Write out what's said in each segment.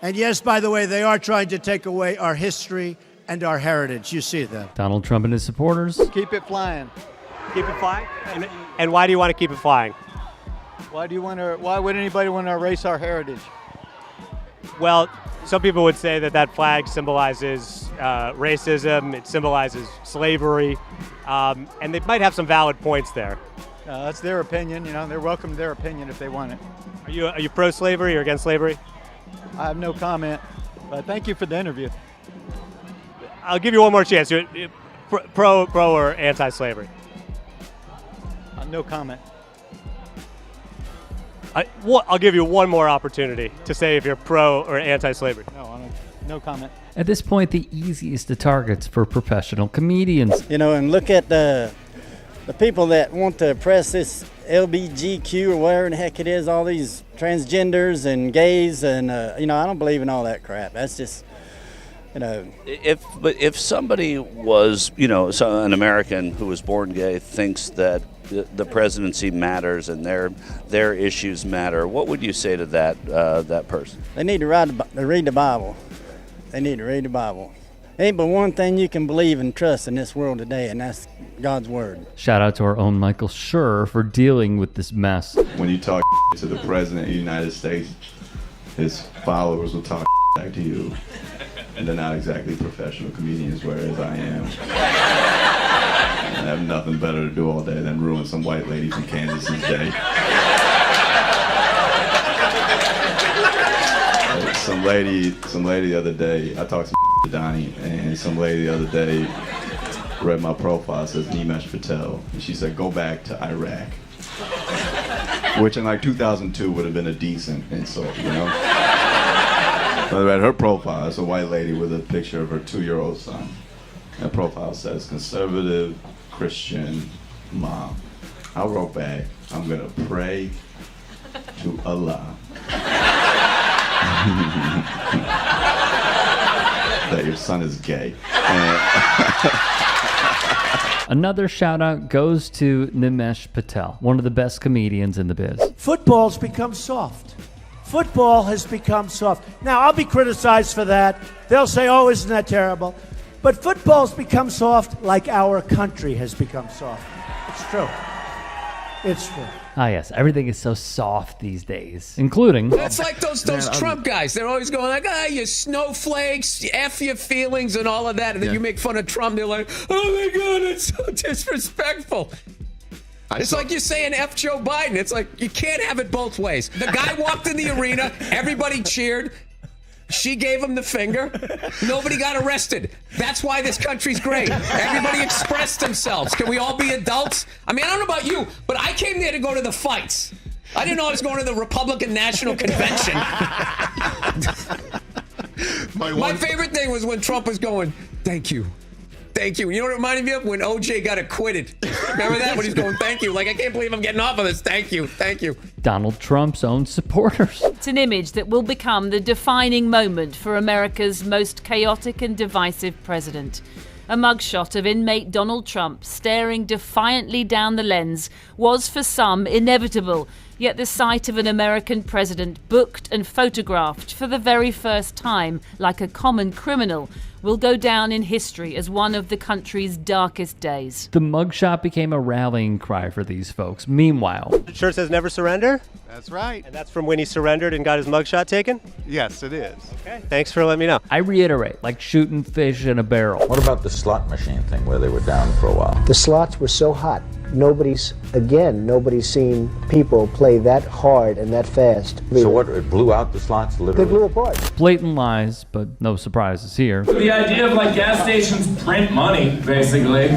And yes, by the way, they are trying to take away our history and our heritage. You see that. Donald Trump and his supporters. Keep it flying. Keep it flying? And why do you want to keep it flying? Why would anybody want to erase our heritage? Well, some people would say that flag symbolizes racism, it symbolizes slavery, and they might have some valid points there. That's their opinion, they're welcome to their opinion if they want it. Are you pro-slavery or against slavery? I have no comment, but thank you for the interview. I'll give you one more chance. You're pro or anti-slavery? No comment. I'll give you one more opportunity to say if you're pro or anti-slavery. No comment. At this point, the easiest of targets for professional comedians. And look at the people that want to oppress this LBGQ or whatever the heck it is, all these transgenders and gays, and I don't believe in all that crap. That's just, If somebody was, an American who was born gay thinks that the presidency matters and their issues matter, what would you say to that person? They need to read the Bible. They need to read the Bible. Ain't but one thing you can believe and trust in this world today, and that's God's word. Shout out to our own Michael Schur for dealing with this mess. When you talk to the president of the United States, his followers will talk back to you. And they're not exactly professional comedians, whereas I am. I have nothing better to do all day than ruin some white lady from Kansas's day. Some lady the other day, I talked to Donnie, and some lady the other day read my profile, says Nimesh Patel, and she said, go back to Iraq. Which in 2002 would have been a decent insult, I read her profile. It's a white lady with a picture of her 2-year-old son. That profile says, conservative Christian mom. I wrote back, I'm gonna pray to Allah that your son is gay. Another shout out goes to Nimesh Patel, one of the best comedians in the biz. Football's become soft. Football has become soft. Now, I'll be criticized for that. They'll say, oh, isn't that terrible? But football's become soft like our country has become soft. It's true. It's true. Ah, yes, everything is so soft these days, including... It's like those Trump guys. They're always going like, you snowflakes, F your feelings and all of that. And then you make fun of Trump. They're like, oh, my God, it's so disrespectful. It's like you're saying F Joe Biden. It's like you can't have it both ways. The guy walked in the arena. Everybody cheered. She gave him the finger. Nobody got arrested. That's why this country's great. Everybody expressed themselves. Can we all be adults? I mean, I don't know about you, but I came there to go to the fights. I didn't know I was going to the Republican National Convention. My favorite thing was when Trump was going, thank you. Thank you. You know what it reminded me of? When OJ got acquitted. Remember that? When he's going, thank you. Like, I can't believe I'm getting off of this. Thank you. Thank you. Donald Trump's own supporters. It's an image that will become the defining moment for America's most chaotic and divisive president. A mugshot of inmate Donald Trump staring defiantly down the lens was for some inevitable. Yet the sight of an American president booked and photographed for the very first time like a common criminal will go down in history as one of the country's darkest days. The mugshot became a rallying cry for these folks. Meanwhile, The shirt says never surrender? That's right. And that's from when he surrendered and got his mugshot taken? Yes, it is. Okay. Thanks for letting me know. I reiterate, like shooting fish in a barrel. What about the slot machine thing where they were down for a while? The slots were so hot. Nobody's seen people play that hard and that fast. So what, it blew out the slots literally? They blew apart. Blatant lies, but no surprises here. The idea of like gas stations print money, basically.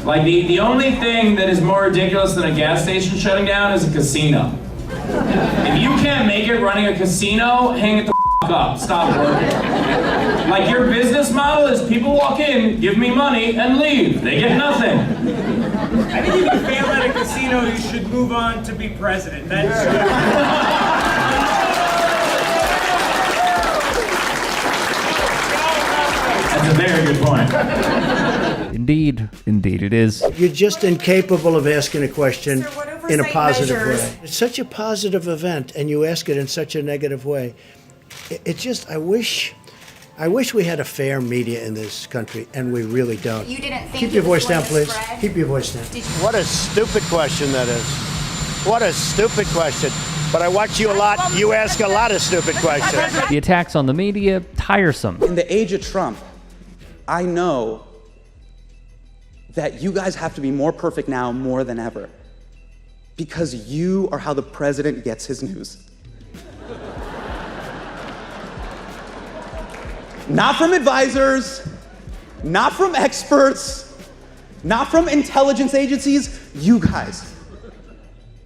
Like the only thing that is more ridiculous than a gas station shutting down is a casino. If you can't make it running a casino, hang it the f up. Stop working. Like your business model is people walk in, give me money, and leave. They get nothing. I think if you fail at a casino, you should move on to be president. That's a very good point. Indeed it is. You're just incapable of asking a question in a positive way. It's such a positive event, and you ask it in such a negative way. It's just, I wish we had a fair media in this country, and we really don't. You didn't think Keep your voice down, please. spread? Keep your voice down. What a stupid question that is. What a stupid question. But I watch you a lot. You ask a lot of stupid questions. The attacks on the media, tiresome. In the age of Trump, I know that you guys have to be more perfect now more than ever, because you are how the president gets his news. Not from advisors, not from experts, not from intelligence agencies, you guys.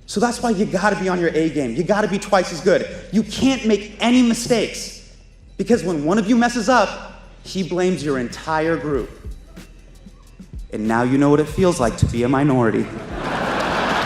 So that's why you gotta be on your A game. You gotta be twice as good. You can't make any mistakes, because when one of you messes up, he blames your entire group. And now you know what it feels like to be a minority.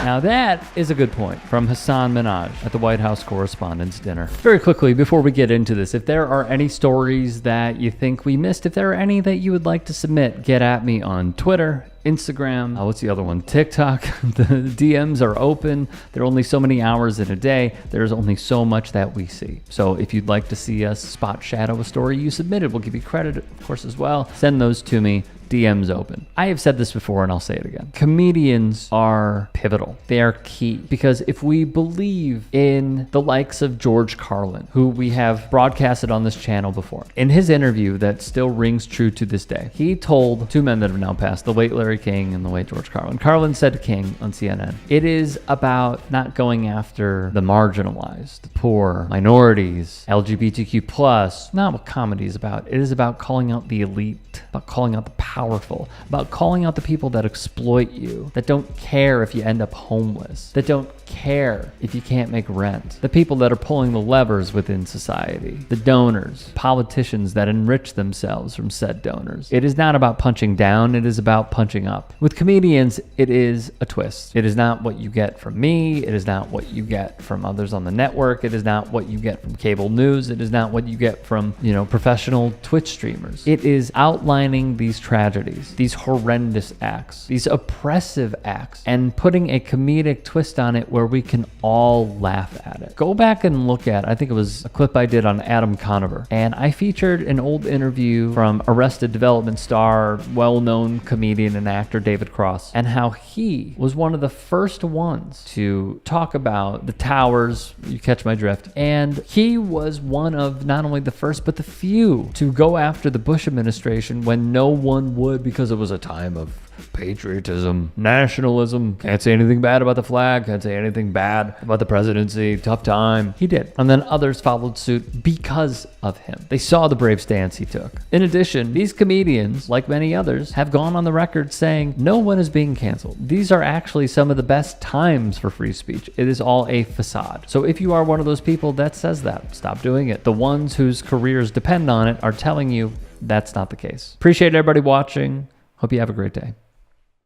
Now that is a good point from Hassan Minhaj at the White House Correspondents' Dinner. Very quickly, before we get into this, if there are any stories that you think we missed, if there are any that you would like to submit, get at me on Twitter, Instagram, what's the other one? TikTok. The DMs are open. There are only so many hours in a day. There's only so much that we see. So if you'd like to see us spot shadow a story you submitted, we'll give you credit, of course, as well. Send those to me. DMs open. I have said this before and I'll say it again. Comedians are pivotal. They are key, because if we believe in the likes of George Carlin, who we have broadcasted on this channel before, in his interview that still rings true to this day, he told two men that have now passed, the late Larry King and the late George Carlin. Carlin said to King on CNN, it is about not going after the marginalized, the poor, minorities, LGBTQ+, not what comedy is about. It is about calling out the elite, about calling out the powerful, about calling out the people that exploit you, that don't care if you end up homeless, that don't care if you can't make rent, the people that are pulling the levers within society, the donors, politicians that enrich themselves from said donors. It is not about punching down, it is about punching up. With comedians, it is a twist. It is not what you get from me, it is not what you get from others on the network, it is not what you get from cable news, it is not what you get from, professional Twitch streamers. It is outlining these tragedies, these horrendous acts, these oppressive acts, and putting a comedic twist on it where we can all laugh at it. Go back and look at, I think it was a clip I did on Adam Conover, and I featured an old interview from Arrested Development star, well-known comedian and actor David Cross, and how he was one of the first ones to talk about the towers, you catch my drift, and he was one of not only the first but the few to go after the Bush administration when no one would, because it was a time of patriotism, nationalism, can't say anything bad about the flag, can't say anything bad about the presidency, tough time. He did. And then others followed suit because of him. They saw the brave stance he took. In addition, these comedians, like many others, have gone on the record saying no one is being canceled. These are actually some of the best times for free speech. It is all a facade. So if you are one of those people that says that, stop doing it. The ones whose careers depend on it are telling you that's not the case. Appreciate everybody watching. Hope you have a great day.